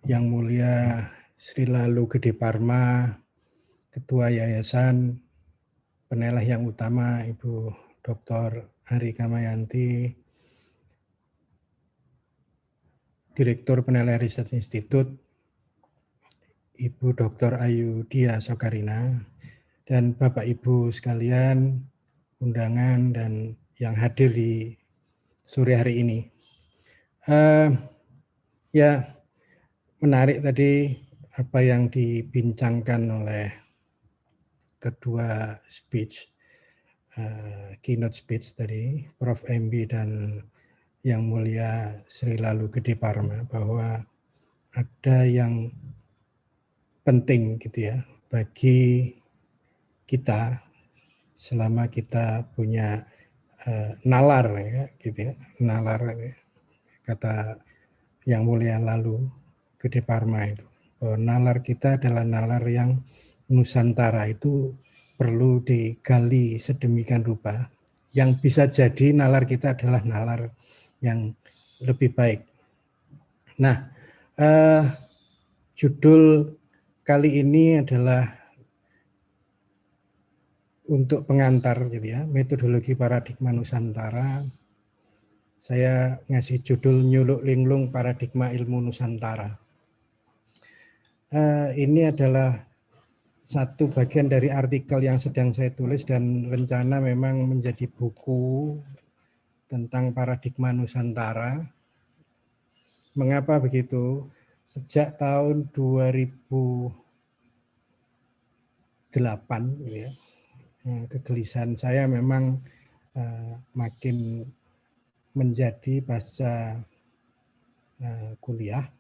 Yang Mulia Sri Lalu Gede Parma, Ketua Yayasan, Peneleh yang utama Ibu Dr. Ari Kamayanti, Direktur Peneleh Riset Institut, Ibu Dr. Ayu Dia Sokarina, dan Bapak Ibu sekalian, undangan dan yang hadir di sore hari ini. Ya, menarik tadi apa yang dibincangkan oleh kedua speech, keynote speech tadi, Prof. MB dan Yang Mulia Sri Lalu Gede Parma, bahwa ada yang penting gitu ya bagi kita selama kita punya nalar ya gitu ya, nalar ya, kata Yang Mulia Lalu Gede Parma itu. Nalar kita adalah nalar yang Nusantara itu perlu digali sedemikian rupa. Yang bisa jadi nalar kita adalah nalar yang lebih baik. Nah, judul kali ini adalah untuk pengantar gitu ya, metodologi paradigma Nusantara. Saya ngasih judul Nyuluk Linglung Paradigma Ilmu Nusantara. Ini adalah satu bagian dari artikel yang sedang saya tulis dan rencana memang menjadi buku tentang paradigma Nusantara. Mengapa begitu? Sejak tahun 2008 ya, kegelisahan saya memang makin menjadi pasca kuliah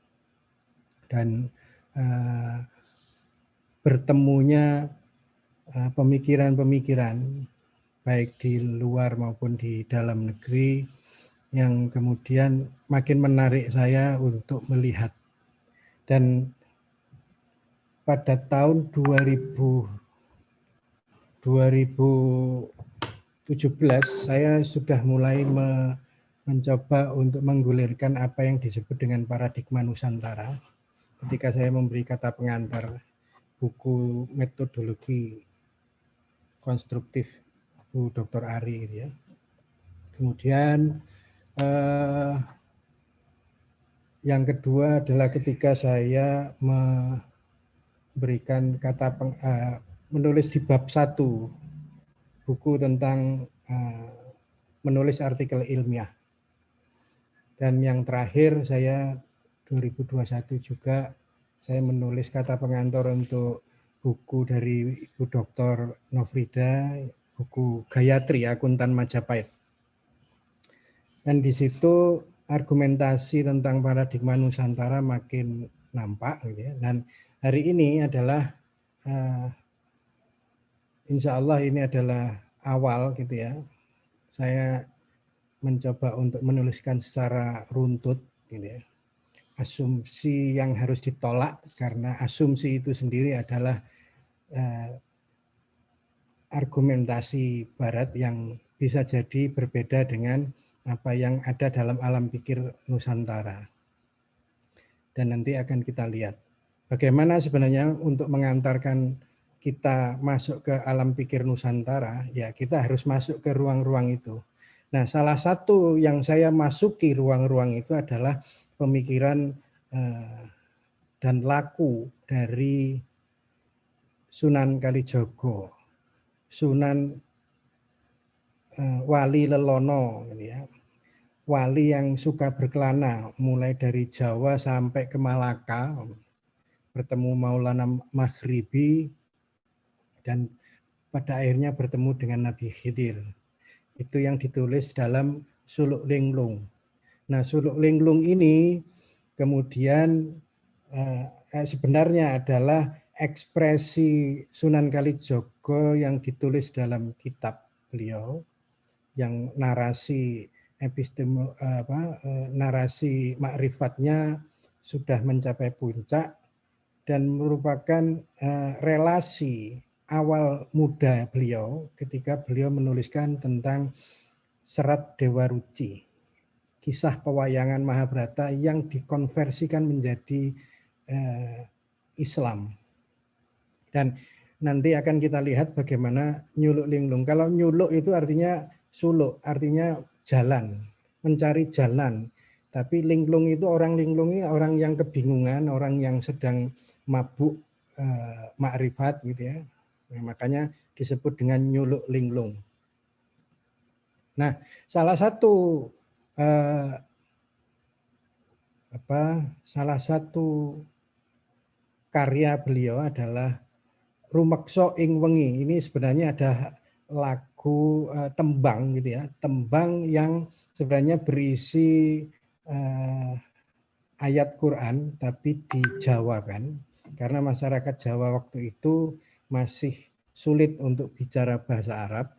dan bertemunya pemikiran-pemikiran baik di luar maupun di dalam negeri yang kemudian makin menarik saya untuk melihat. Dan pada tahun 2017 saya sudah mulai mencoba untuk menggulirkan apa yang disebut dengan paradigma Nusantara ketika saya memberi kata pengantar buku metodologi konstruktif Bu Dr. Ari gitu ya. Kemudian yang kedua adalah ketika saya memberikan kata menulis di bab 1 buku tentang menulis artikel ilmiah. Dan yang terakhir saya 2021 juga saya menulis kata pengantar untuk buku dari Ibu Dr. Nofrida, buku Gayatri Akuntan Majapahit. Dan di situ argumentasi tentang paradigma Nusantara makin nampak gitu ya. Dan hari ini adalah insya Allah ini adalah awal gitu ya. Saya mencoba untuk menuliskan secara runtut gitu ya. Asumsi yang harus ditolak karena asumsi itu sendiri adalah argumentasi barat yang bisa jadi berbeda dengan apa yang ada dalam alam pikir Nusantara. Dan nanti akan kita lihat bagaimana sebenarnya untuk mengantarkan kita masuk ke alam pikir Nusantara, ya kita harus masuk ke ruang-ruang itu. Nah, salah satu yang saya masuki ruang-ruang itu adalah pemikiran dan laku dari Sunan Kalijogo, Sunan Wali Lelono, gitu ya. Wali yang suka berkelana, mulai dari Jawa sampai ke Malaka, bertemu Maulana Maghribi, dan pada akhirnya bertemu dengan Nabi Khidir. Itu yang ditulis dalam Suluk Linglung. Nah, Suluk Linglung ini kemudian sebenarnya adalah ekspresi Sunan Kalijogo yang ditulis dalam kitab beliau, yang narasi narasi makrifatnya sudah mencapai puncak dan merupakan relasi awal muda beliau ketika beliau menuliskan tentang Serat Dewa Ruci, kisah pewayangan Mahabharata yang dikonversikan menjadi Islam. Dan nanti akan kita lihat bagaimana nyuluk linglung. Kalau nyuluk itu artinya suluk, artinya jalan, mencari jalan. Tapi linglung itu orang linglungi orang yang kebingungan, orang yang sedang mabuk makrifat gitu ya. Nah, makanya disebut dengan nyuluk linglung. Nah, salah satu karya beliau adalah Rumeksa ing wengi. Ini sebenarnya ada lagu tembang gitu ya, tembang yang sebenarnya berisi ayat Quran tapi dijawakan karena masyarakat Jawa waktu itu masih sulit untuk bicara bahasa Arab,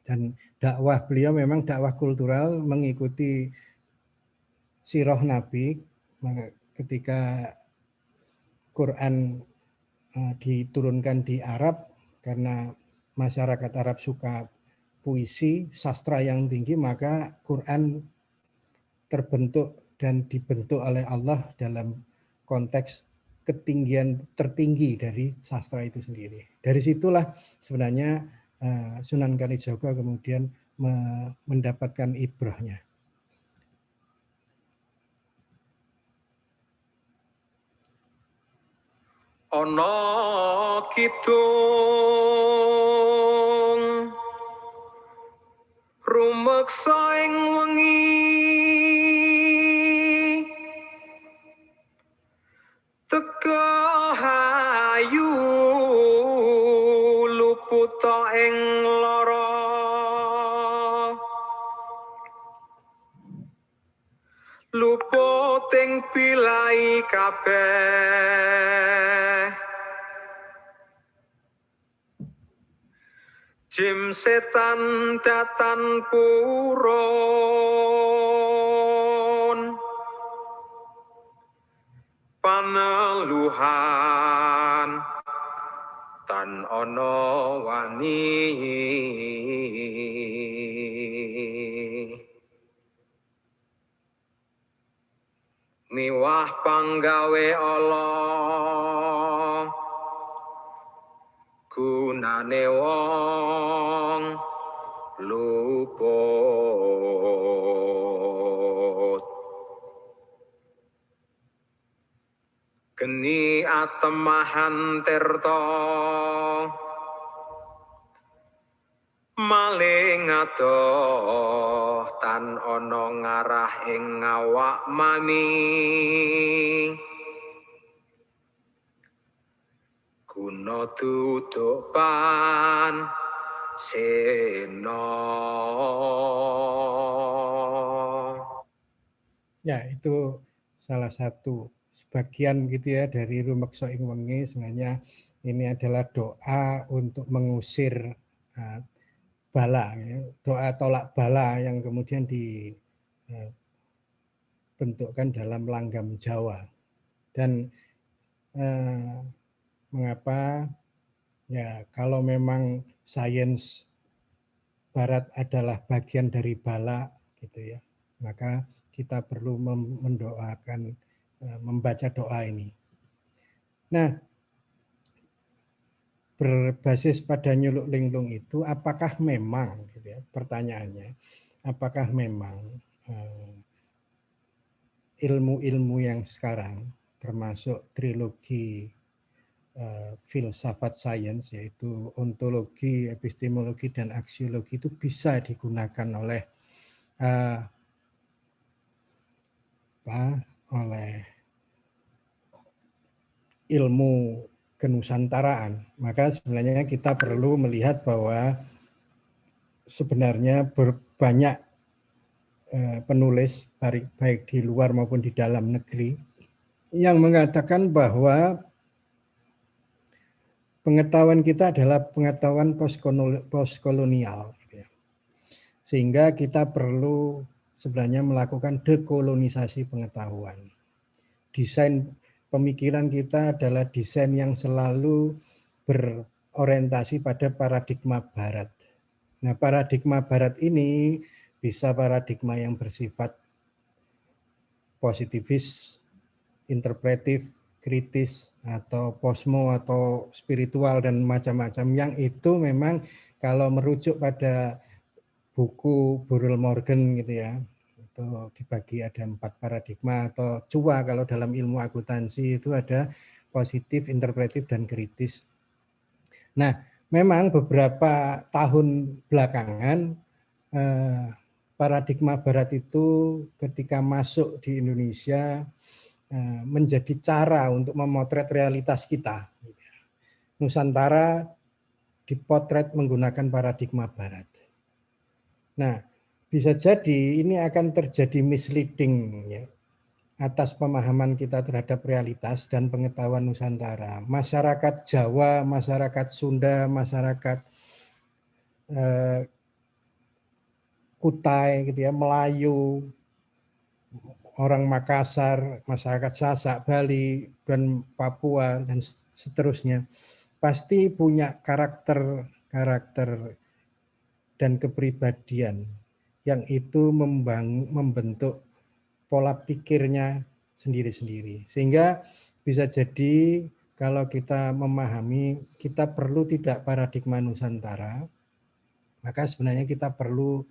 dan dakwah beliau memang dakwah kultural mengikuti sirah Nabi. Ketika Quran diturunkan di Arab karena masyarakat Arab suka puisi, sastra yang tinggi, maka Quran terbentuk dan dibentuk oleh Allah dalam konteks ketinggian tertinggi dari sastra itu sendiri. Dari situlah sebenarnya Sunan Kalijaga kemudian mendapatkan ibrahnya. Ana kidung rumeksa ing wengi teka hayu luputa ing lara luput ing pilai kabeh jim setan datan purun paneluhan tan ana wani miwah panggawe Allah gunane wong luput geni atemahan tirta maling adoh tan ana ngarah ing awak mani guna duduk pan seno. Ya, itu salah satu sebagian gitu ya dari Rumeksa ing wengi. Sebenarnya ini adalah doa untuk mengusir bala, ya. Doa tolak bala yang kemudian dibentukkan dalam langgam Jawa. Dan mengapa ya kalau memang sains Barat adalah bagian dari bala gitu ya, maka kita perlu mendoakan, membaca doa ini. Nah, berbasis pada nyuluk linglung itu, apakah memang, gitu ya, pertanyaannya, apakah memang ilmu-ilmu yang sekarang, termasuk trilogi filsafat sains, yaitu ontologi, epistemologi, dan aksiologi itu bisa digunakan oleh ilmu kenusantaraan. Maka sebenarnya kita perlu melihat bahwa sebenarnya banyak penulis baik di luar maupun di dalam negeri yang mengatakan bahwa pengetahuan kita adalah pengetahuan postkolonial, sehingga kita perlu sebenarnya melakukan dekolonisasi pengetahuan. Desain pemikiran kita adalah desain yang selalu berorientasi pada paradigma Barat. Nah, paradigma Barat ini bisa paradigma yang bersifat positivis, interpretif, kritis, atau posmo, atau spiritual, dan macam-macam, yang itu memang kalau merujuk pada buku Burrell Morgan gitu ya, itu dibagi ada 4 paradigma atau CUA kalau dalam ilmu akuntansi itu ada positif, interpretif, dan kritis. Nah, memang beberapa tahun belakangan paradigma barat itu ketika masuk di Indonesia menjadi cara untuk memotret realitas kita. Nusantara dipotret menggunakan paradigma barat. Nah, bisa jadi ini akan terjadi misleading ya, atas pemahaman kita terhadap realitas dan pengetahuan Nusantara. Masyarakat Jawa, masyarakat Sunda, masyarakat Kutai gitu ya, Melayu, orang Makassar, masyarakat Sasak, Bali, dan Papua, dan seterusnya, pasti punya karakter dan kepribadian yang itu membentuk pola pikirnya sendiri-sendiri. Sehingga bisa jadi kalau kita memahami, kita perlu tidak paradigma Nusantara, maka sebenarnya kita perlu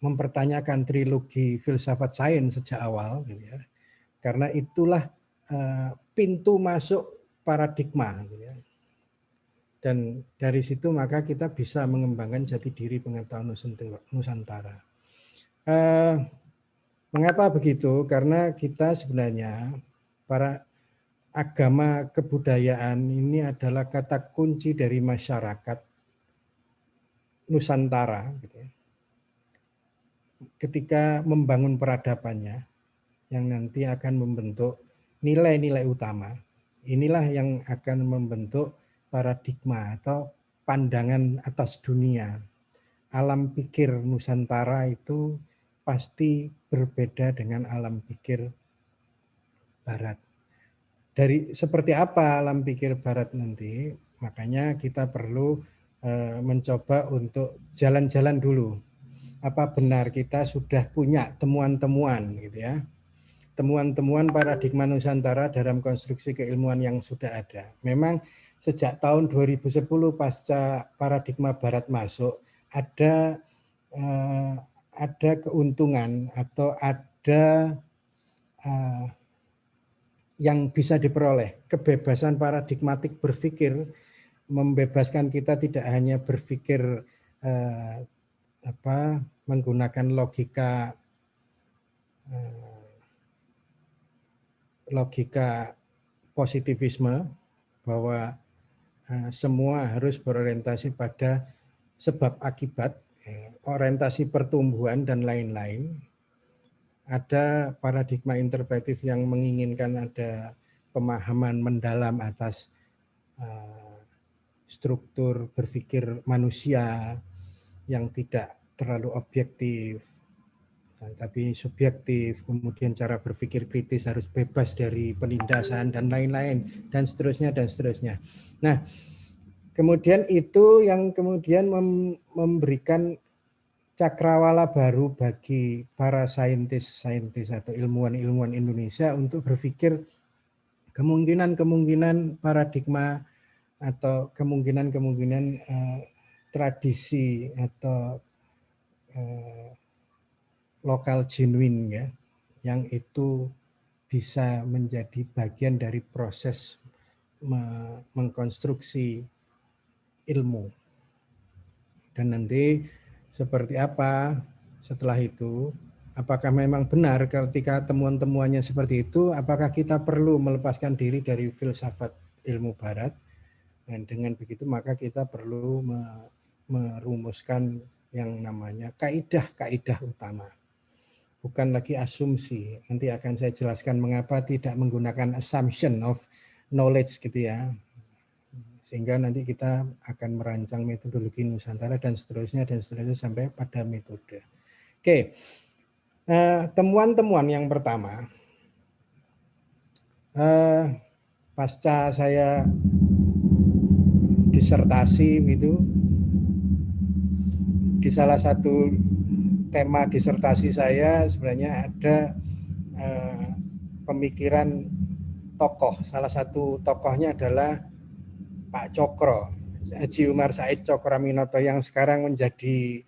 mempertanyakan trilogi filsafat sains sejak awal, gitu ya. Karena itulah pintu masuk paradigma, gitu ya. Dan dari situ maka kita bisa mengembangkan jati diri pengetahuan Nusantara. Mengapa begitu? Karena kita sebenarnya para agama kebudayaan ini adalah kata kunci dari masyarakat Nusantara, gitu ya. Ketika membangun peradabannya, yang nanti akan membentuk nilai-nilai utama, inilah yang akan membentuk paradigma atau pandangan atas dunia. Alam pikir Nusantara itu pasti berbeda dengan alam pikir Barat. Dari seperti apa alam pikir Barat nanti, makanya kita perlu mencoba untuk jalan-jalan dulu. Apa benar kita sudah punya temuan-temuan gitu ya. Temuan-temuan paradigma Nusantara dalam konstruksi keilmuan yang sudah ada. Memang sejak tahun 2010 pasca paradigma Barat masuk, ada keuntungan atau ada yang bisa diperoleh. Kebebasan paradigmatik berpikir membebaskan kita tidak hanya berpikir menggunakan logika positivisme bahwa semua harus berorientasi pada sebab akibat, orientasi pertumbuhan dan lain-lain. Ada paradigma interpretif yang menginginkan ada pemahaman mendalam atas struktur berpikir manusia yang tidak terlalu objektif, tapi subjektif, kemudian cara berpikir kritis harus bebas dari penindasan dan lain-lain, dan seterusnya dan seterusnya. Nah, kemudian itu yang kemudian memberikan cakrawala baru bagi para saintis atau ilmuwan Indonesia untuk berpikir kemungkinan paradigma atau kemungkinan tradisi atau lokal genuine ya, yang itu bisa menjadi bagian dari proses mengkonstruksi ilmu. Dan nanti seperti apa setelah itu, apakah memang benar ketika temuan-temuannya seperti itu, apakah kita perlu melepaskan diri dari filsafat ilmu Barat, dan dengan begitu maka kita perlu merumuskan yang namanya kaidah-kaidah utama. Bukan lagi asumsi. Nanti akan saya jelaskan mengapa tidak menggunakan assumption of knowledge gitu ya. Sehingga nanti kita akan merancang metodologi Nusantara dan seterusnya sampai pada metode. Oke, temuan-temuan yang pertama, pasca saya disertasi itu, di salah satu tema disertasi saya sebenarnya ada pemikiran tokoh. Salah satu tokohnya adalah Pak Cokro, Haji Umar Said Cokroaminoto, yang sekarang menjadi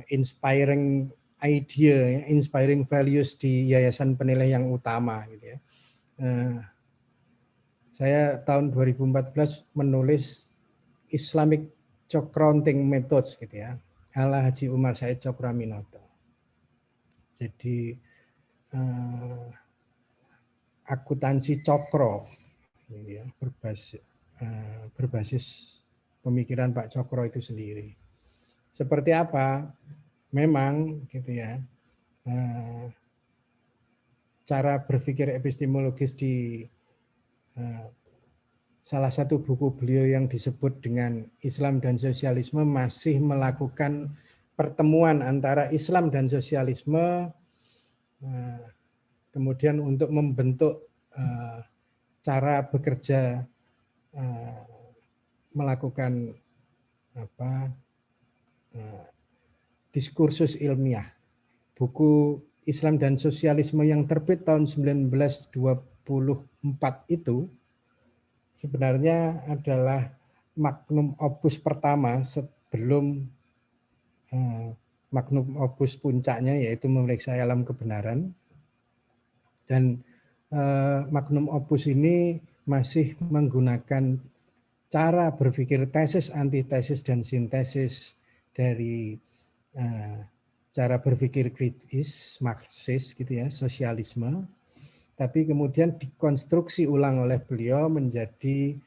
inspiring idea, inspiring values di Yayasan Penilai yang Utama gitu ya. Saya tahun 2014 menulis Islamic Counting Methods gitu ya, ala Haji Umar Said Cokroaminoto. Jadi akuntansi cokro gitu ya, berbasis pemikiran Pak Cokro itu sendiri. Seperti apa? Memang gitu ya, cara berpikir epistemologis di salah satu buku beliau yang disebut dengan Islam dan Sosialisme masih melakukan pertemuan antara Islam dan sosialisme, kemudian untuk membentuk cara bekerja, melakukan diskursus ilmiah. Buku Islam dan Sosialisme yang terbit tahun 1924 itu sebenarnya adalah magnum opus pertama sebelum magnum opus puncaknya, yaitu Memeriksa Alam Kebenaran. Dan magnum opus ini masih menggunakan cara berpikir tesis, antitesis, dan sintesis dari cara berpikir kritis, Marxis gitu ya, sosialisme. Tapi kemudian dikonstruksi ulang oleh beliau menjadi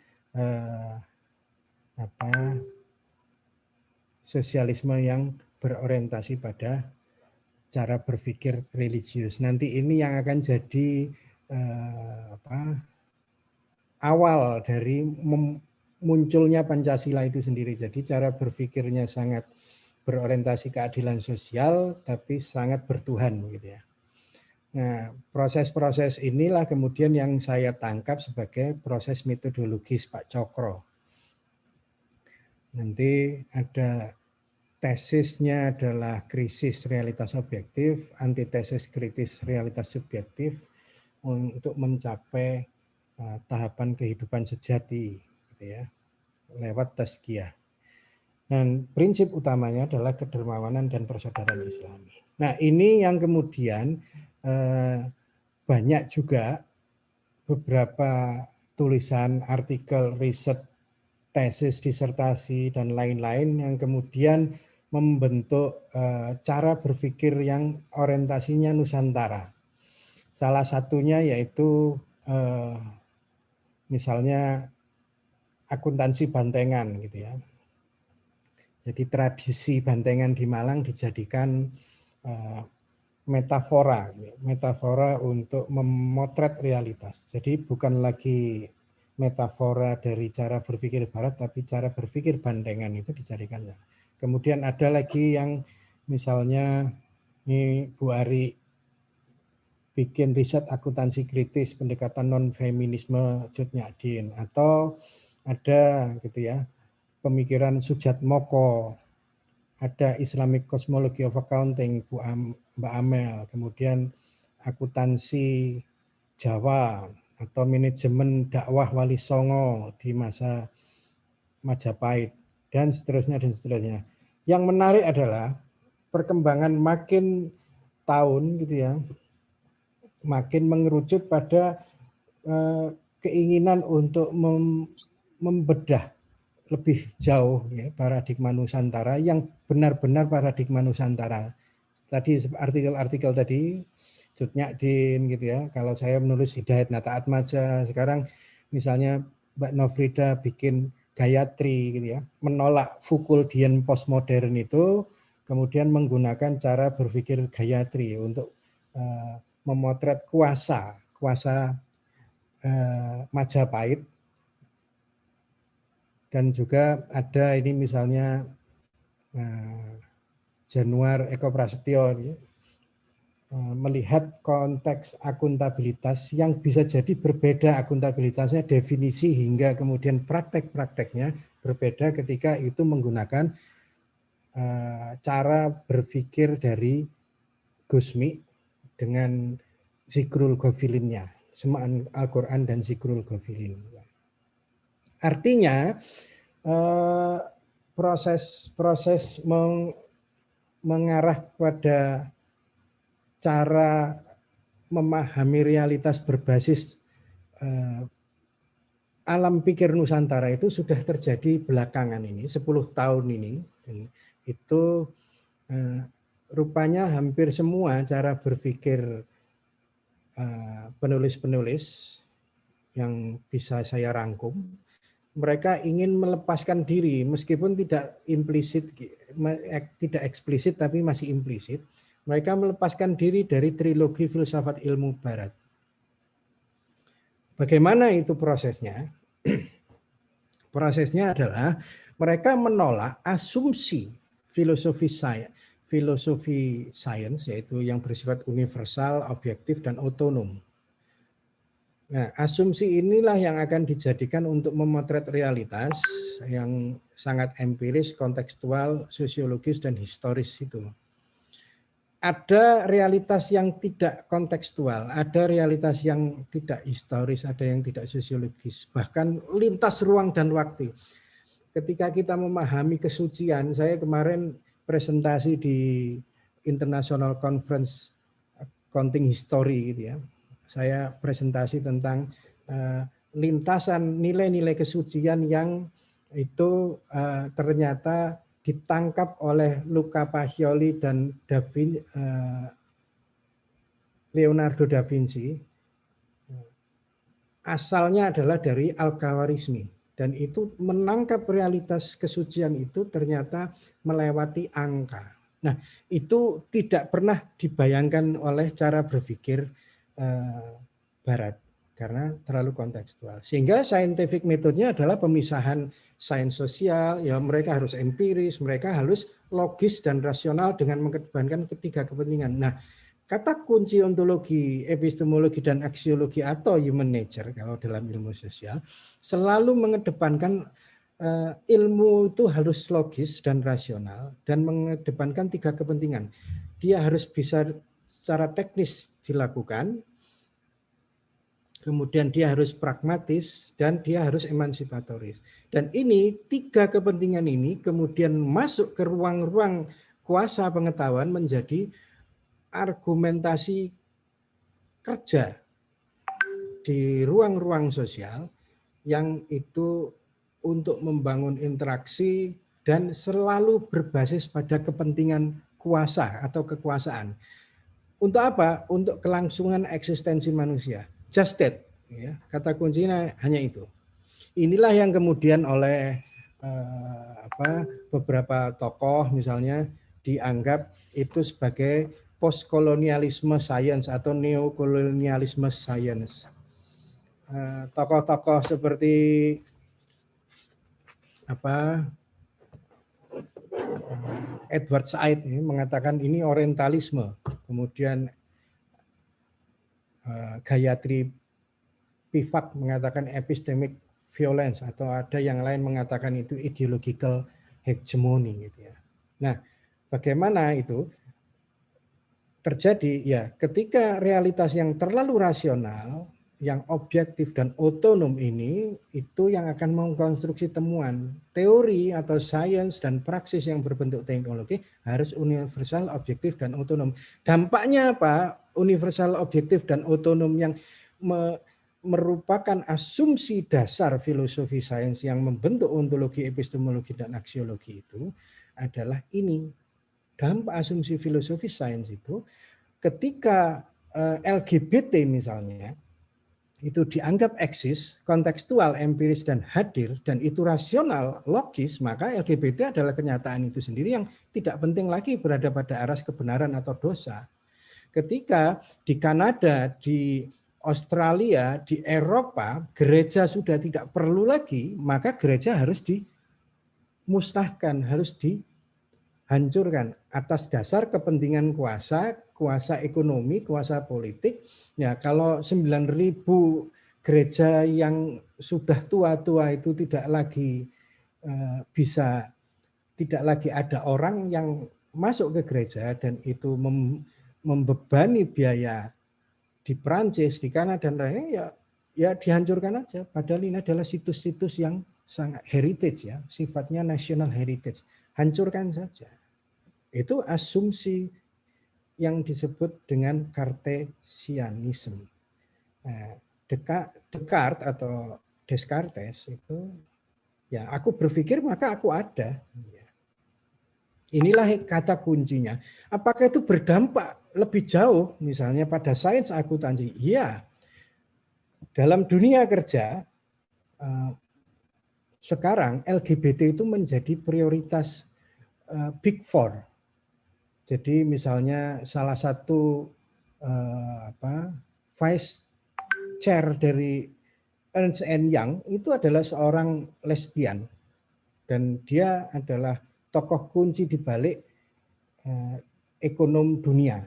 sosialisme yang berorientasi pada cara berpikir religius. Nanti ini yang akan jadi awal dari munculnya Pancasila itu sendiri. Jadi cara berpikirnya sangat berorientasi keadilan sosial, tapi sangat bertuhan gitu ya. Nah, proses-proses inilah kemudian yang saya tangkap sebagai proses metodologis Pak Cokro. Nanti ada tesisnya adalah krisis realitas objektif, antitesis kritis realitas subjektif untuk mencapai tahapan kehidupan sejati gitu ya, lewat tazkiyah. Dan prinsip utamanya adalah kedermawanan dan persaudaraan Islami. Nah, ini yang kemudian banyak juga beberapa tulisan, artikel, riset, tesis, disertasi, dan lain-lain yang kemudian membentuk cara berpikir yang orientasinya Nusantara. Salah satunya yaitu misalnya akuntansi bantengan gitu ya. Jadi tradisi bantengan di Malang dijadikan metafora untuk memotret realitas. Jadi bukan lagi metafora dari cara berpikir barat, tapi cara berpikir bantengan itu dijadikan. Kemudian ada lagi yang misalnya ini Bu Ari bikin riset akuntansi kritis pendekatan non-feminisme Cut Nyadin, atau ada gitu ya pemikiran Sujatmoko, ada Islamic Cosmology of Accounting Mbak Amel, kemudian akuntansi Jawa atau manajemen dakwah Wali Songo di masa Majapahit, dan seterusnya dan seterusnya. Yang menarik adalah perkembangan makin tahun gitu ya, makin mengerucut pada keinginan untuk membedah lebih jauh ya, paradigma Nusantara yang benar-benar paradigma Nusantara. Tadi artikel-artikel tadi Cut Nyadin gitu ya. Kalau saya menulis Hidayat Nata Atmaja, sekarang misalnya Mbak Nofrida bikin Gayatri gitu ya, menolak Foucauldian postmodern itu, kemudian menggunakan cara berpikir Gayatri untuk memotret kuasa Majapahit. Dan juga ada ini misalnya Januar Eko Prasetyo melihat konteks akuntabilitas yang bisa jadi berbeda akuntabilitasnya, definisi hingga kemudian praktek-prakteknya berbeda ketika itu menggunakan cara berpikir dari Gusmi dengan zikrul gofilinnya, semaan Al-Quran dan zikrul gofilin. Artinya proses mengarah pada cara memahami realitas berbasis alam pikir Nusantara itu sudah terjadi belakangan ini, 10 tahun ini. Dan itu rupanya hampir semua cara berpikir penulis-penulis yang bisa saya rangkum, mereka ingin melepaskan diri meskipun tidak implisit, tidak eksplisit tapi masih implisit. Mereka melepaskan diri dari trilogi filsafat ilmu barat. Bagaimana itu prosesnya? Prosesnya adalah mereka menolak asumsi filosofi sains, yaitu yang bersifat universal, objektif, dan otonom. Nah, asumsi inilah yang akan dijadikan untuk memotret realitas yang sangat empiris, kontekstual, sosiologis, dan historis itu. Ada realitas yang tidak kontekstual, ada realitas yang tidak historis, ada yang tidak sosiologis, bahkan lintas ruang dan waktu. Ketika kita memahami kesucian, saya kemarin presentasi di International Conference Accounting History gitu ya. Saya presentasi tentang lintasan nilai-nilai kesucian yang itu ternyata ditangkap oleh Luca Pacioli dan Leonardo da Vinci. Asalnya adalah dari Al-Khawarizmi. Dan itu menangkap realitas kesucian itu ternyata melewati angka. Nah, itu tidak pernah dibayangkan oleh cara berpikir Barat karena terlalu kontekstual. Sehingga scientific metodenya adalah pemisahan sains sosial, ya mereka harus empiris, mereka harus logis dan rasional dengan mengedepankan ketiga kepentingan. Nah, kata kunci ontologi, epistemologi, dan aksiologi atau human nature kalau dalam ilmu sosial selalu mengedepankan ilmu itu harus logis dan rasional dan mengedepankan tiga kepentingan. Dia harus bisa secara teknis dilakukan, kemudian dia harus pragmatis, dan dia harus emansipatoris. Dan ini tiga kepentingan ini kemudian masuk ke ruang-ruang kuasa pengetahuan menjadi argumentasi kerja di ruang-ruang sosial yang itu untuk membangun interaksi dan selalu berbasis pada kepentingan kuasa atau kekuasaan. Untuk apa? Untuk kelangsungan eksistensi manusia. Just that, ya, kata kuncinya hanya itu. Inilah yang kemudian oleh beberapa tokoh misalnya dianggap itu sebagai postkolonialisme science atau neokolonialisme science. Tokoh-tokoh seperti Edward Said mengatakan ini orientalisme, kemudian Gayatri Spivak mengatakan epistemic violence, atau ada yang lain mengatakan itu ideological hegemony gitu ya. Nah, bagaimana itu terjadi? Ya, ketika realitas yang terlalu rasional, yang objektif dan otonom ini itu yang akan mengkonstruksi temuan. Teori atau sains dan praksis yang berbentuk teknologi harus universal, objektif, dan otonom. Dampaknya apa? Universal, objektif, dan otonom yang merupakan asumsi dasar filosofi sains yang membentuk ontologi, epistemologi, dan aksiologi itu adalah ini. Dampak asumsi filosofi sains itu ketika LGBT misalnya itu dianggap eksis, kontekstual, empiris, dan hadir, dan itu rasional, logis, maka LGBT adalah kenyataan itu sendiri yang tidak penting lagi berada pada aras kebenaran atau dosa. Ketika di Kanada, di Australia, di Eropa, gereja sudah tidak perlu lagi, maka gereja harus dimusnahkan, harus dihancurkan atas dasar kepentingan kuasa ekonomi, kuasa politik. Ya, kalau 9.000 gereja yang sudah tua-tua itu tidak lagi tidak lagi ada orang yang masuk ke gereja dan itu membebani biaya di Prancis, di Kanada dan lainnya ya dihancurkan aja. Padahal ini adalah situs-situs yang sangat heritage ya, sifatnya national heritage. Hancurkan saja. Itu asumsi yang disebut dengan Cartesianism. Nah, Descartes atau Descartes itu ya aku berpikir maka aku ada. Inilah kata kuncinya. Apakah itu berdampak lebih jauh misalnya pada sains akuntansi? Iya. Dalam dunia kerja sekarang LGBT itu menjadi prioritas Big Four. Jadi misalnya salah satu vice chair dari Ernst & Young itu adalah seorang lesbian dan dia adalah tokoh kunci di balik ekonom dunia,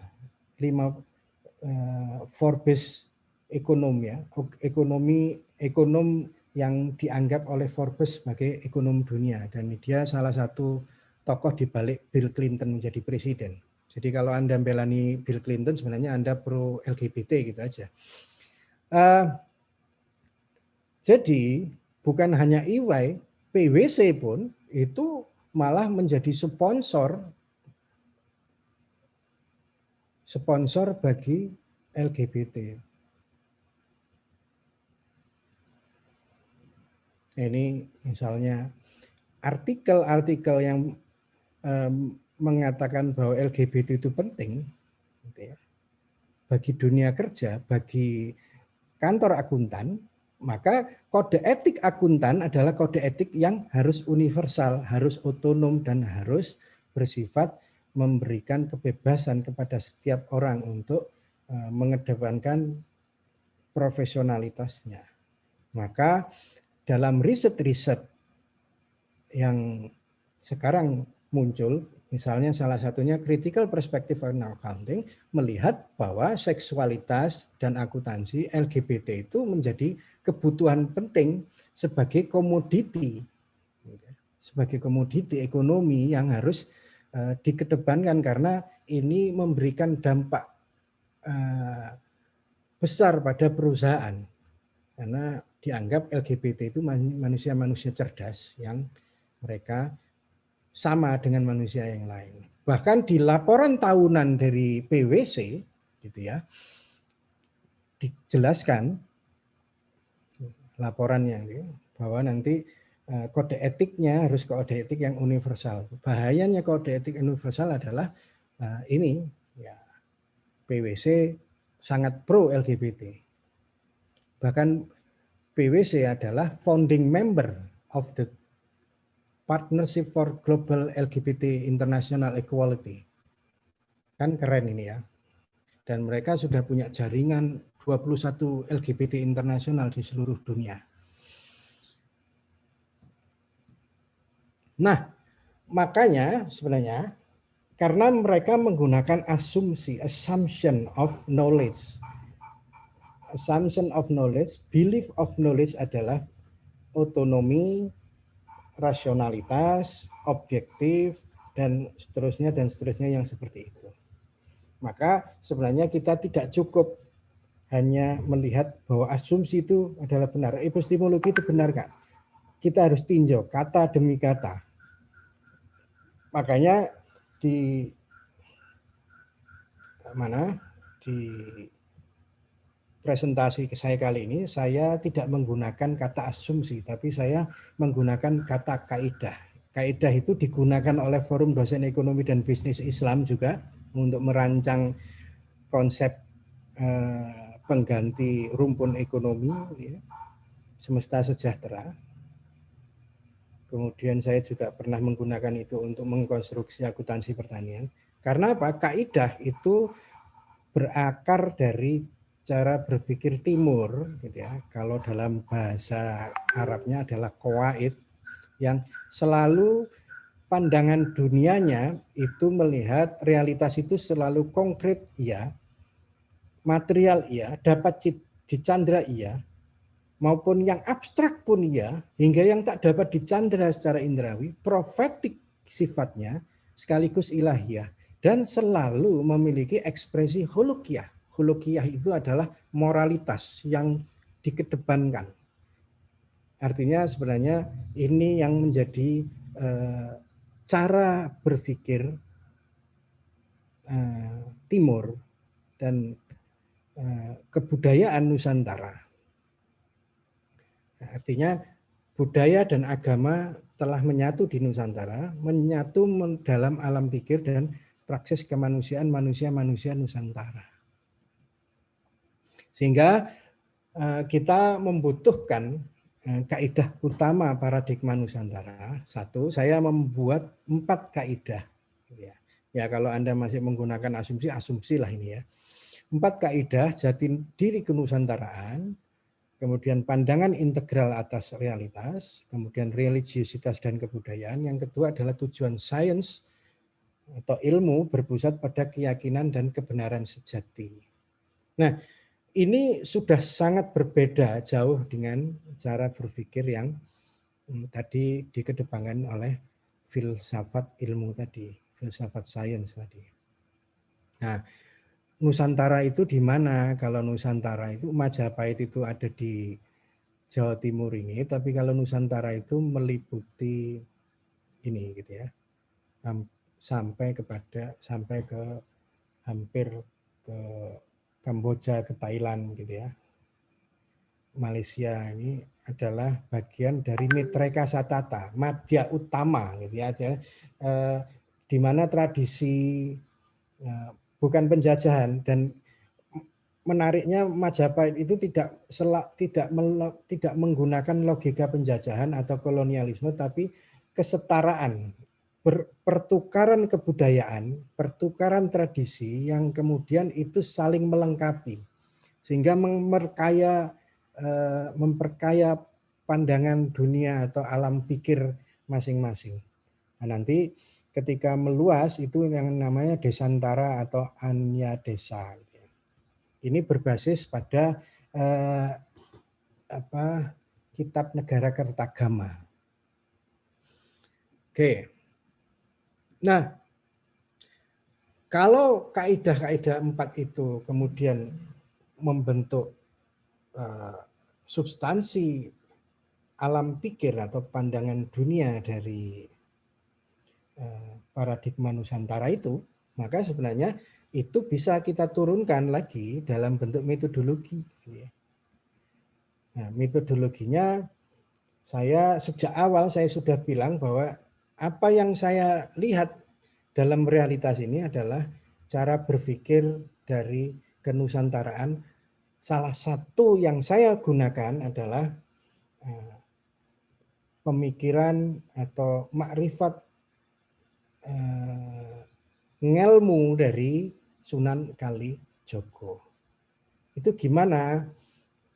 5 Forbes ekonom ya, ekonom yang dianggap oleh Forbes sebagai ekonom dunia dan dia salah satu tokoh di balik Bill Clinton menjadi presiden. Jadi kalau Anda membelani Bill Clinton sebenarnya Anda pro LGBT gitu aja. Jadi bukan hanya EY, PwC pun itu malah menjadi sponsor bagi LGBT. Ini misalnya artikel-artikel yang mengatakan bahwa LGBT itu penting gitu ya, bagi dunia kerja, bagi kantor akuntan, maka kode etik akuntan adalah kode etik yang harus universal, harus otonom dan harus bersifat memberikan kebebasan kepada setiap orang untuk mengedepankan profesionalitasnya. Maka dalam riset-riset yang sekarang muncul, misalnya salah satunya critical perspective on accounting, melihat bahwa seksualitas dan akuntansi LGBT itu menjadi kebutuhan penting sebagai komoditi, ekonomi yang harus dikedepankan karena ini memberikan dampak besar pada perusahaan karena dianggap LGBT itu manusia-manusia cerdas yang mereka sama dengan manusia yang lain. Bahkan di laporan tahunan dari PwC gitu ya, dijelaskan laporannya gitu, bahwa nanti kode etiknya harus kode etik yang universal. Bahayanya kode etik universal adalah ini ya, PwC sangat pro LGBT. Bahkan PwC adalah founding member of the Partnership for Global LGBT International Equality. Kan keren ini ya. Dan mereka sudah punya jaringan 21 LGBT internasional di seluruh dunia. Nah, makanya sebenarnya karena mereka menggunakan assumption of knowledge. Assumption of knowledge, belief of knowledge adalah otonomi, rasionalitas, objektif, dan seterusnya yang seperti itu. Maka sebenarnya kita tidak cukup hanya melihat bahwa asumsi itu adalah benar. Epistemologi itu benar, Kak. Kita harus tinjau kata demi kata. Makanya di presentasi saya kali ini saya tidak menggunakan kata asumsi, tapi saya menggunakan kata kaidah. Kaidah itu digunakan oleh Forum Dosen Ekonomi dan Bisnis Islam juga untuk merancang konsep pengganti rumpun ekonomi, ya, semesta sejahtera. Kemudian saya juga pernah menggunakan itu untuk mengkonstruksi akuntansi pertanian. Karena apa? Kaidah itu berakar dari cara berpikir timur, gitu ya. Kalau dalam bahasa Arabnya adalah qawaid, yang selalu pandangan dunianya itu melihat realitas itu selalu konkret, iya, material, iya, dapat dicandra, iya, maupun yang abstrak pun iya, hingga yang tak dapat dicandra secara indrawi, profetik sifatnya, sekaligus ilahiyah, dan selalu memiliki ekspresi hulukiyah. khuluqiyah itu adalah moralitas yang dikedepankan. Artinya sebenarnya ini yang menjadi cara berpikir Timur dan kebudayaan Nusantara. Artinya budaya dan agama telah menyatu di Nusantara, menyatu dalam alam pikir dan praksis kemanusiaan manusia-manusia Nusantara. Sehingga kita membutuhkan kaidah utama paradigma Nusantara. Satu, saya membuat 4 kaidah. Ya kalau Anda masih menggunakan asumsi lah ini ya. 4 kaidah jati diri kenusantaraan, kemudian pandangan integral atas realitas, kemudian religiusitas dan kebudayaan. Yang kedua adalah tujuan sains atau ilmu berpusat pada keyakinan dan kebenaran sejati. Nah, ini sudah sangat berbeda jauh dengan cara berpikir yang tadi dikedepankan oleh filsafat ilmu tadi, filsafat sains tadi. Nah, Nusantara itu di mana? Kalau Nusantara itu Majapahit itu ada di Jawa Timur ini, tapi kalau Nusantara itu meliputi ini gitu ya, sampai ke hampir ke Kamboja, ke Thailand gitu ya. Malaysia ini adalah bagian dari Mitreka Satata, Madya Utama gitu ya. Di mana tradisi bukan penjajahan, dan menariknya Majapahit itu tidak menggunakan logika penjajahan atau kolonialisme, tapi kesetaraan, pertukaran kebudayaan, pertukaran tradisi yang kemudian itu saling melengkapi sehingga memperkaya pandangan dunia atau alam pikir masing-masing. Nah, nanti ketika meluas itu yang namanya Desantara atau Anya Desa. Ini berbasis pada Kitab Negara Kertagama. Oke. Nah, kalau kaidah-kaidah 4 itu kemudian membentuk substansi alam pikir atau pandangan dunia dari paradigma Nusantara itu, maka sebenarnya itu bisa kita turunkan lagi dalam bentuk metodologi. Nah, metodologinya sejak awal saya sudah bilang bahwa apa yang saya lihat dalam realitas ini adalah cara berpikir dari kenusantaraan. Salah satu yang saya gunakan adalah pemikiran atau makrifat ngelmu dari Sunan Kalijogo. Itu gimana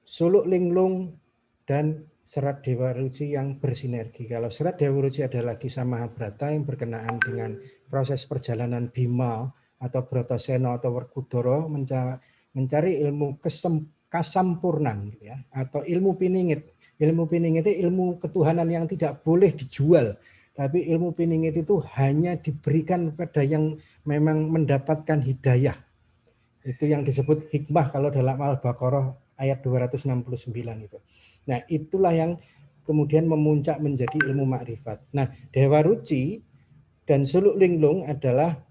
Suluk Linglung dan Serat Dewa Ruci yang bersinergi. Kalau Serat Dewa Ruci adalah kisah Mahabharata yang berkenaan dengan proses perjalanan Bima atau Bratasena atau Werkudara mencari ilmu kasampurnan gitu ya, atau ilmu piningit. Ilmu piningit itu ilmu ketuhanan yang tidak boleh dijual. Tapi ilmu piningit itu hanya diberikan kepada yang memang mendapatkan hidayah. Itu yang disebut hikmah kalau dalam Al-Baqarah ayat 269 itu. Nah, itulah yang kemudian memuncak menjadi ilmu makrifat. Nah, Dewa Ruci dan Suluk Linglung adalah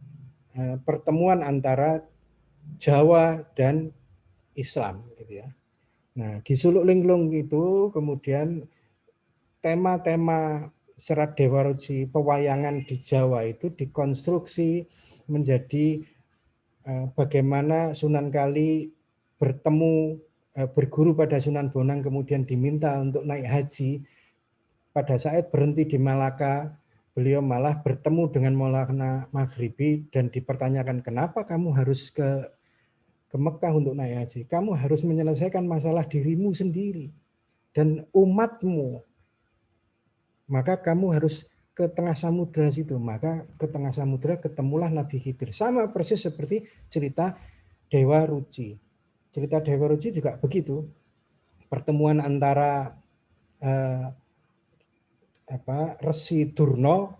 pertemuan antara Jawa dan Islam gitu ya. Nah, di Suluk Linglung itu kemudian tema-tema Serat Dewa Ruci, pewayangan di Jawa itu dikonstruksi menjadi bagaimana Sunan Kali berguru pada Sunan Bonang, kemudian diminta untuk naik haji. Pada saat berhenti di Malaka, beliau malah bertemu dengan Maulana Maghribi dan dipertanyakan, kenapa kamu harus ke Mekah untuk naik haji? Kamu harus menyelesaikan masalah dirimu sendiri dan umatmu. Maka kamu harus ke tengah samudera situ. Maka ke tengah samudera ketemulah Nabi Khidir. Sama persis seperti cerita Dewa Ruci. Cerita Dewa Ruci juga begitu. Pertemuan antara Resi Durna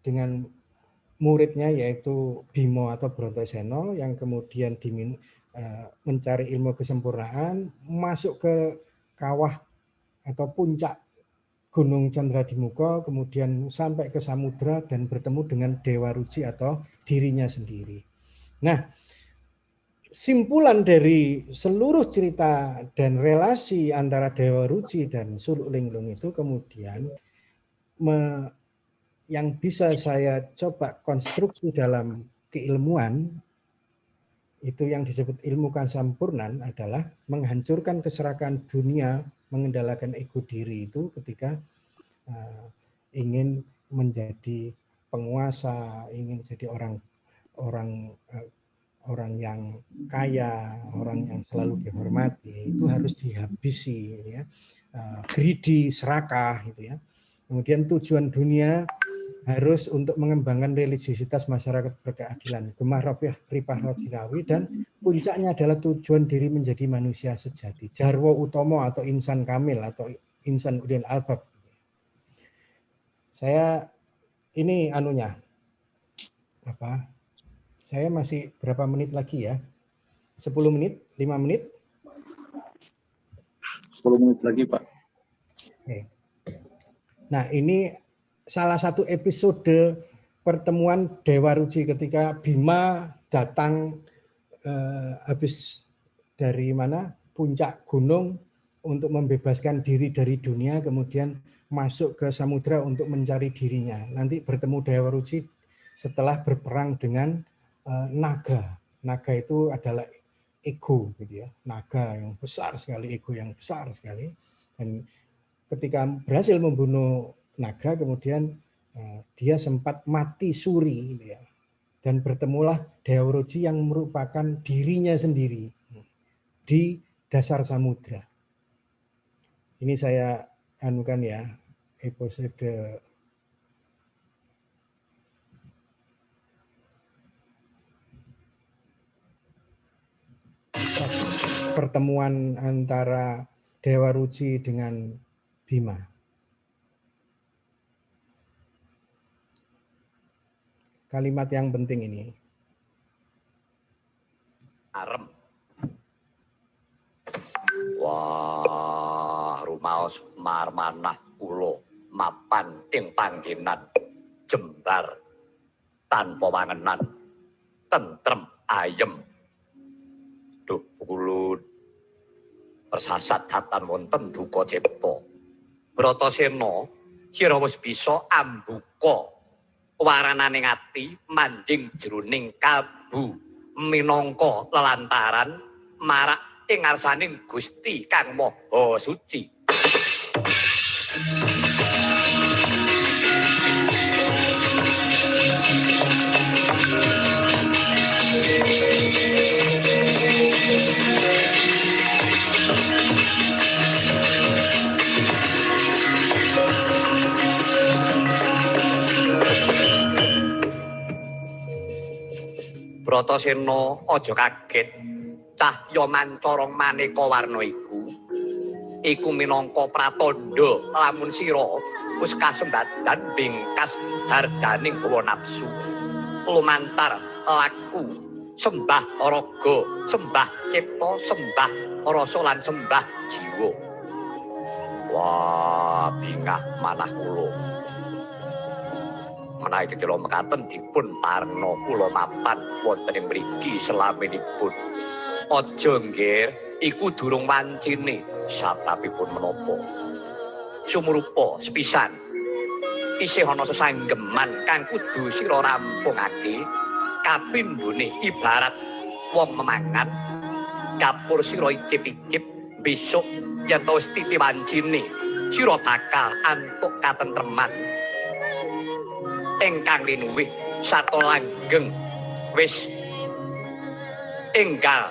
dengan muridnya yaitu Bimo atau Bratasena yang kemudian mencari ilmu kesempurnaan, masuk ke kawah atau puncak Gunung Candradimuka, kemudian sampai ke samudra dan bertemu dengan Dewa Ruci atau dirinya sendiri. Nah, simpulan dari seluruh cerita dan relasi antara Dewa Ruci dan Suluk Linglung itu kemudian yang bisa saya coba konstruksi dalam keilmuan, itu yang disebut ilmu kasampurnan adalah menghancurkan keserakan dunia, mengendalikan ego diri itu ketika ingin menjadi penguasa, ingin jadi orang yang kaya, orang yang selalu dihormati, itu harus dihabisi, ya. Greedy, serakah, gitu ya. Kemudian tujuan dunia harus untuk mengembangkan religiositas masyarakat berkeadilan, gemah ripah rojinawi, dan puncaknya adalah tujuan diri menjadi manusia sejati, jarwo utomo atau insan kamil atau insan udin albab. Saya ini anunya saya masih berapa menit lagi ya? 10 menit, 5 menit? 10 menit lagi, Pak. Oke. Nah, ini salah satu episode pertemuan Dewa Ruci ketika Bima datang habis dari mana? Puncak gunung untuk membebaskan diri dari dunia, kemudian masuk ke samudra untuk mencari dirinya. Nanti bertemu Dewa Ruci setelah berperang dengan naga. Naga itu adalah ego, gitu ya. Naga yang besar sekali, ego yang besar sekali. Dan ketika berhasil membunuh naga, kemudian dia sempat mati suri, gitu ya. Dan bertemulah Dewa Ruci yang merupakan dirinya sendiri di dasar samudra. Ini saya anukan ya, episode pertemuan antara Dewa Ruci dengan Bima. Kalimat yang penting ini. Arem. Wah, rumaos marmanah kula mapan ing panggenan jembar tanpa wangenan tentrem ayem. Duh kulun persasat datan wonten duka cipta. Bratasena sira wis bisa ambuka warananing ati manjing jroning kalbu minangka lelantaran marak ing ngarsaning Gusti Kang Maha Suci. Bratasena aja kaget, cahya mancorong maneka warna iku minangka pratandha lamun sira wis kasembadan bingkas harganing hawa nafsu lumantar laku sembah raga, sembah cipta, sembah rasa lan sembah jiwa. Wah, bingah manah kula. Menawi ketira mekaten dipun parna kula mapan wonten ing mriki selaminipun. Aja nggih, iku durung wancine sababipun menapa. Sumrupa sepisan isih ana sesanggeman kang kudu sira rampungake. Kapindhone ibarat wong memangan dapur sira icip-icip, besok yen to wis titi wancine sira bakal antuk katentreman ingkang linuwih sarta langgeng wis enggal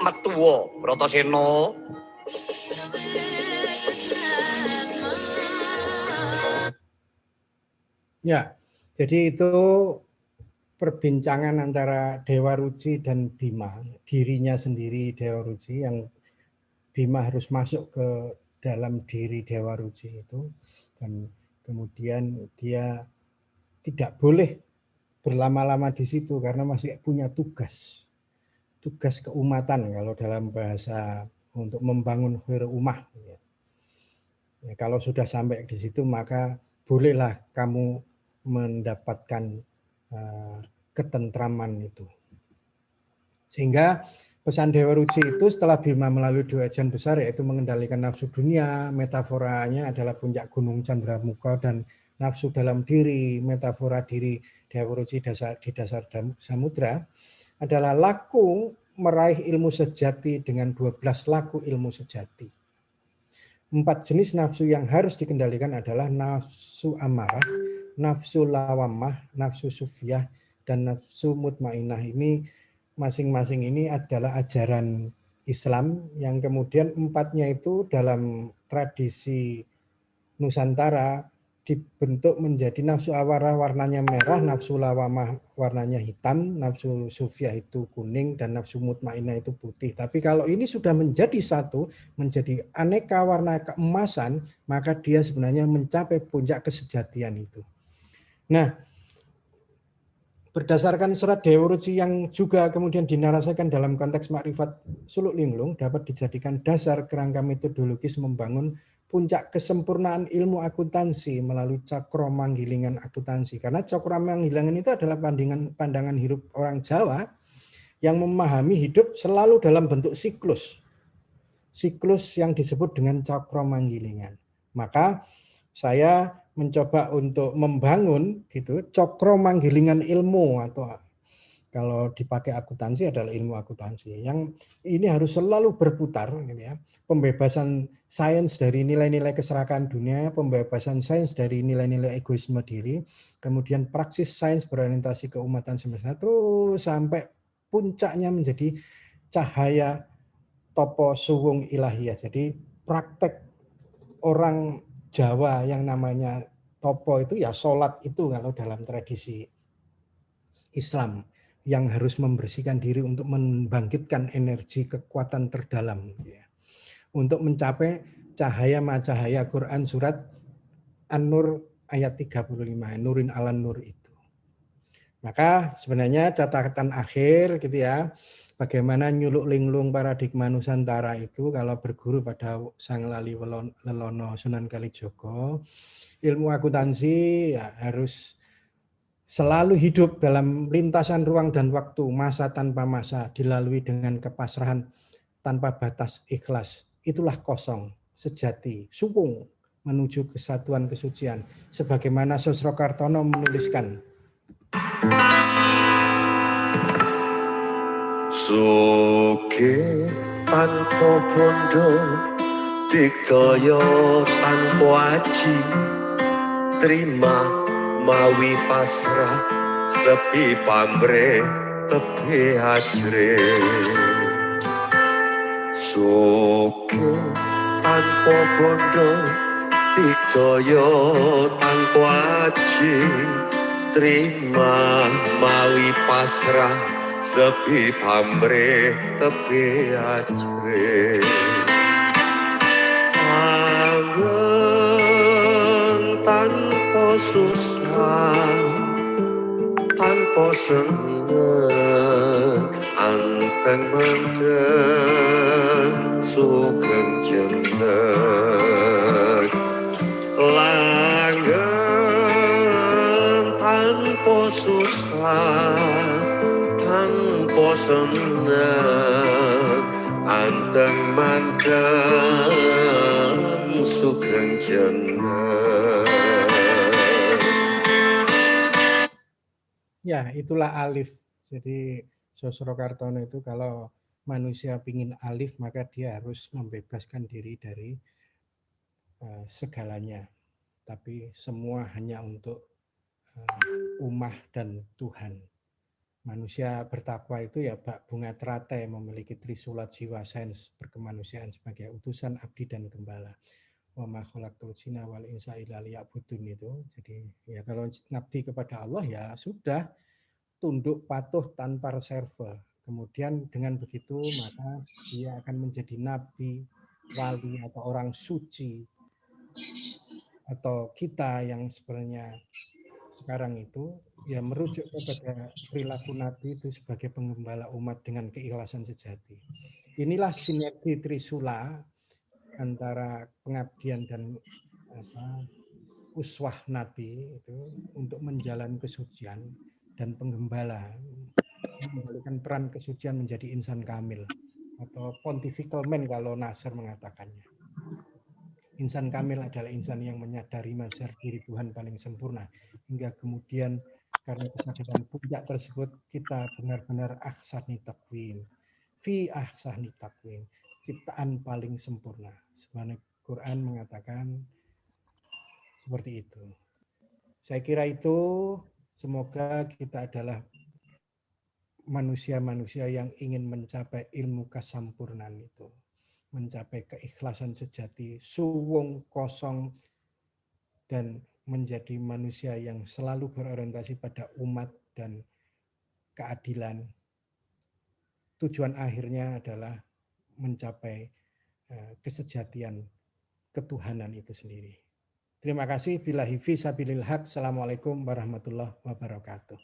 metuwa Bratasena. Ya, jadi itu perbincangan antara Dewa Ruci dan Bima, dirinya sendiri Dewa Ruci yang Bima harus masuk ke dalam diri Dewa Ruci itu, dan kemudian dia tidak boleh berlama-lama di situ karena masih punya tugas. tugas keumatan kalau dalam bahasa untuk membangun khair ummah. Ya, kalau sudah sampai di situ maka bolehlah kamu mendapatkan ketentraman itu. Sehingga pesan Dewa Ruci itu setelah Bima melalui 2 ajian besar yaitu mengendalikan nafsu dunia, metaforanya adalah puncak gunung Candramuka dan nafsu dalam diri, metafora diri Dewa Ruci di dasar samudra adalah laku meraih ilmu sejati dengan 12 laku ilmu sejati. 4 jenis nafsu yang harus dikendalikan adalah nafsu amarah, nafsu lawamah, nafsu sufiyah, dan nafsu mutmainah. Ini masing-masing ini adalah ajaran Islam yang kemudian 4-nya itu dalam tradisi Nusantara dibentuk menjadi nafsu amarah warnanya merah, nafsu lawamah warnanya hitam, nafsu sufiyah itu kuning, dan nafsu mutmainah itu putih. Tapi kalau ini sudah menjadi satu, menjadi aneka warna keemasan, maka dia sebenarnya mencapai puncak kesejatian itu. Nah, berdasarkan serat Dewa Ruci yang juga kemudian dinarasikan dalam konteks makrifat Suluk Linglung dapat dijadikan dasar kerangka metodologis membangun puncak kesempurnaan ilmu akuntansi melalui cakra manggilingan akuntansi. Karena cakra manggilingan itu adalah pandangan hidup orang Jawa yang memahami hidup selalu dalam bentuk siklus. Siklus yang disebut dengan cakra manggilingan. Maka saya mencoba untuk membangun gitu cakra manggilingan ilmu, atau kalau dipakai akuntansi adalah ilmu akuntansi yang ini harus selalu berputar gitu ya. Pembebasan sains dari nilai-nilai keserakahan dunia, pembebasan sains dari nilai-nilai egoisme diri, kemudian praksis sains berorientasi keumatan semesta, terus sampai puncaknya menjadi cahaya topo suwung ilahiyah. Jadi praktek orang Jawa yang namanya topo itu ya sholat itu kalau dalam tradisi Islam yang harus membersihkan diri untuk membangkitkan energi kekuatan terdalam ya. Untuk mencapai cahaya Quran surat An-Nur ayat 35, Nurin ala Nur itu. Maka sebenarnya catatan akhir gitu ya, bagaimana nyuluk linglung paradigma Nusantara itu kalau berguru pada Sang Lali Lelono Sunan Kalijogo, ilmu akuntansi ya harus selalu hidup dalam lintasan ruang dan waktu, masa tanpa masa, dilalui dengan kepasrahan tanpa batas ikhlas. Itulah kosong, sejati, suwung menuju kesatuan kesucian. Sebagaimana Sosrokartono menuliskan. Suge tanpa bondo, digdaya tanpa aji, terima mawi pasrah, sepi pamre tepi hajre. Suge tanpa bondo, digdaya tanpa aji, terima mawi pasrah, sepi pamre tepi hajre. Angeng tanpa susah, tanpa seneng, anteng mendeng, sugeng jeneng. Langgeng tanpa susah, tanpa seneng, anteng mendeng, sugeng jeneng. Ya, itulah alif. Jadi Sosrokartono itu kalau manusia ingin alif maka dia harus membebaskan diri dari segalanya. Tapi semua hanya untuk ummah dan Tuhan. Manusia bertakwa itu ya bak bunga teratai, memiliki trisulat jiwa sains berkemanusiaan sebagai utusan abdi dan gembala. Wa ma khalaqtul jinna wal insa illa liya'budun itu. Jadi ya kalau ngabdi kepada Allah ya sudah, tunduk patuh tanpa reserve. Kemudian dengan begitu maka dia akan menjadi nabi, wali atau orang suci, atau kita yang sebenarnya sekarang itu ya merujuk kepada perilaku Nabi itu sebagai penggembala umat dengan keikhlasan sejati. Inilah sinergi Trisula antara pengabdian dan uswah Nabi itu untuk menjalani kesucian dan penggembala, mengembalikan peran kesucian menjadi insan kamil atau pontifical man kalau Nasr mengatakannya. Insan kamil adalah insan yang menyadari mazhar diri Tuhan paling sempurna, hingga kemudian karena kesadaran puncak tersebut kita benar-benar ahsani takwim, fi ahsani takwim, ciptaan paling sempurna. Sebagaimana Quran mengatakan seperti itu. Saya kira itu, semoga kita adalah manusia-manusia yang ingin mencapai ilmu kesampurnaan itu, mencapai keikhlasan sejati, suwung kosong, dan menjadi manusia yang selalu berorientasi pada umat dan keadilan. Tujuan akhirnya adalah mencapai kesejatian ketuhanan itu sendiri. Terima kasih. Billahi fi sabilil haq. Assalamualaikum warahmatullahi wabarakatuh.